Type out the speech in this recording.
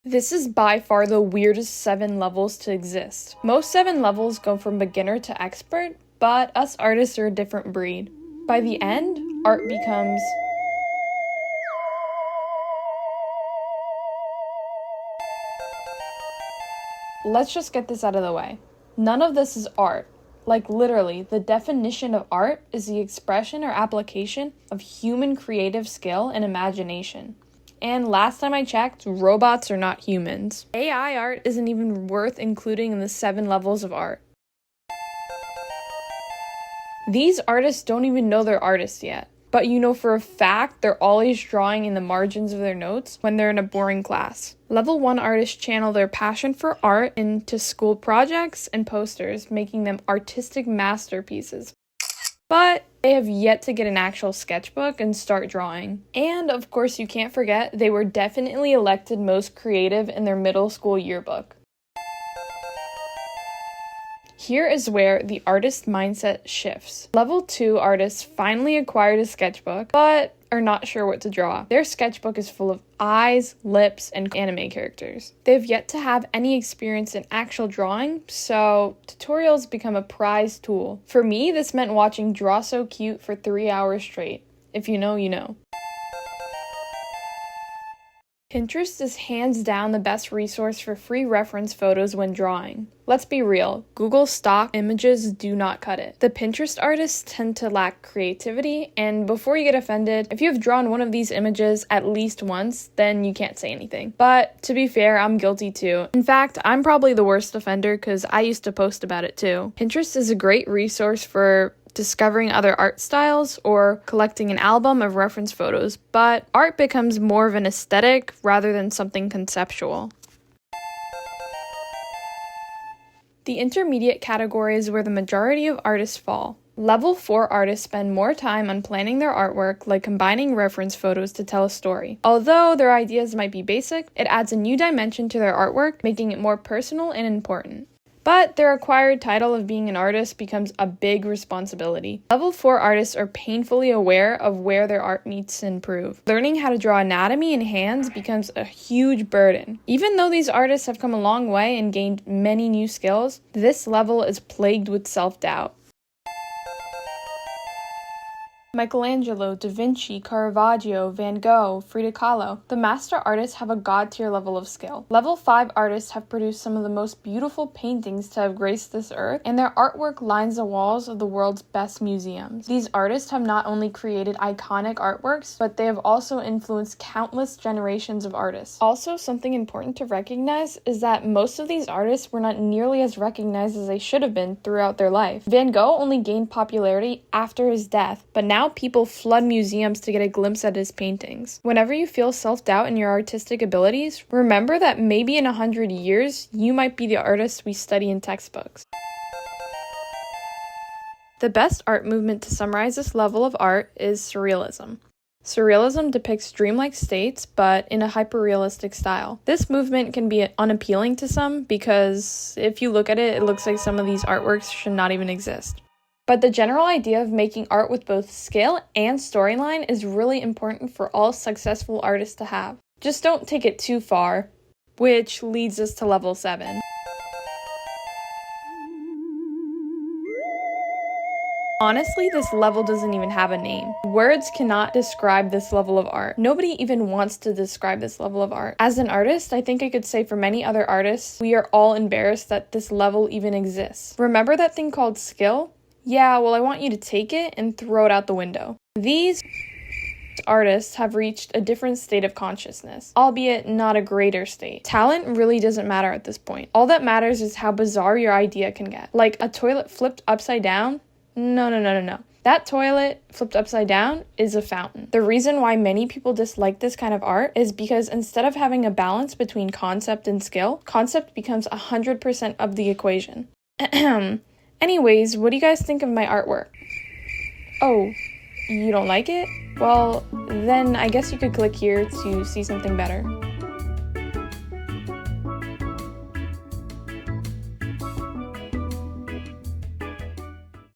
This is by far the weirdest 7 levels to exist. Most 7 levels go from beginner to expert, but us artists are a different breed. By the end, art becomes... Let's just get this out of the way. None of this is art. Like literally, the definition of art is the expression or application of human creative skill and imagination. And last time I checked, robots are not humans. AI art isn't even worth including in the 7 levels of art. These artists don't even know they're artists yet, but you know for a fact they're always drawing in the margins of their notes when they're in a boring class. Level 1 artists channel their passion for art into school projects and posters, making them artistic masterpieces. But they have yet to get an actual sketchbook and start drawing. And of course you can't forget, they were definitely elected most creative in their middle school yearbook. Here is where the artist mindset shifts. Level 2 artists finally acquired a sketchbook, but are not sure what to draw. Their sketchbook is full of eyes, lips, and anime characters. They have yet to have any experience in actual drawing, so tutorials become a prized tool. For me, this meant watching Draw So Cute for 3 hours straight. If you know, you know. Pinterest is hands down the best resource for free reference photos when drawing. Let's be real, Google stock images do not cut it. The Pinterest artists tend to lack creativity, and before you get offended, if you have drawn one of these images at least once, then you can't say anything. But to be fair, I'm guilty too. In fact, I'm probably the worst offender because I used to post about it too. Pinterest is a great resource for discovering other art styles or collecting an album of reference photos, but art becomes more of an aesthetic rather than something conceptual. The intermediate category is where the majority of artists fall. Level 4 artists spend more time on planning their artwork, like combining reference photos to tell a story. Although their ideas might be basic, it adds a new dimension to their artwork, making it more personal and important. But their acquired title of being an artist becomes a big responsibility. Level 4 artists are painfully aware of where their art needs to improve. Learning how to draw anatomy and hands becomes a huge burden. Even though these artists have come a long way and gained many new skills, this level is plagued with self-doubt. Michelangelo, Da Vinci, Caravaggio, Van Gogh, Frida Kahlo. The master artists have a god-tier level of skill. Level 5 artists have produced some of the most beautiful paintings to have graced this earth, and their artwork lines the walls of the world's best museums. These artists have not only created iconic artworks, but they have also influenced countless generations of artists. Also, something important to recognize is that most of these artists were not nearly as recognized as they should have been throughout their life. Van Gogh only gained popularity after his death, but now people flood museums to get a glimpse at his paintings. Whenever you feel self-doubt in your artistic abilities, remember that maybe in 100 years, you might be the artist we study in textbooks. The best art movement to summarize this level of art is surrealism. Surrealism depicts dreamlike states, but in a hyper-realistic style. This movement can be unappealing to some because if you look at it, it looks like some of these artworks should not even exist. But the general idea of making art with both scale and storyline is really important for all successful artists to have. Just don't take it too far, which leads us to level 7. Honestly, this level doesn't even have a name. Words cannot describe this level of art. Nobody even wants to describe this level of art. As an artist, I think I could say for many other artists, we are all embarrassed that this level even exists. Remember that thing called skill? Yeah, well, I want you to take it and throw it out the window. These artists have reached a different state of consciousness, albeit not a greater state. Talent really doesn't matter at this point. All that matters is how bizarre your idea can get. Like a toilet flipped upside down? No. That toilet flipped upside down is a fountain. The reason why many people dislike this kind of art is because instead of having a balance between concept and skill, concept becomes 100% of the equation. Anyways, what do you guys think of my artwork? Oh, you don't like it? Well, then I guess you could click here to see something better.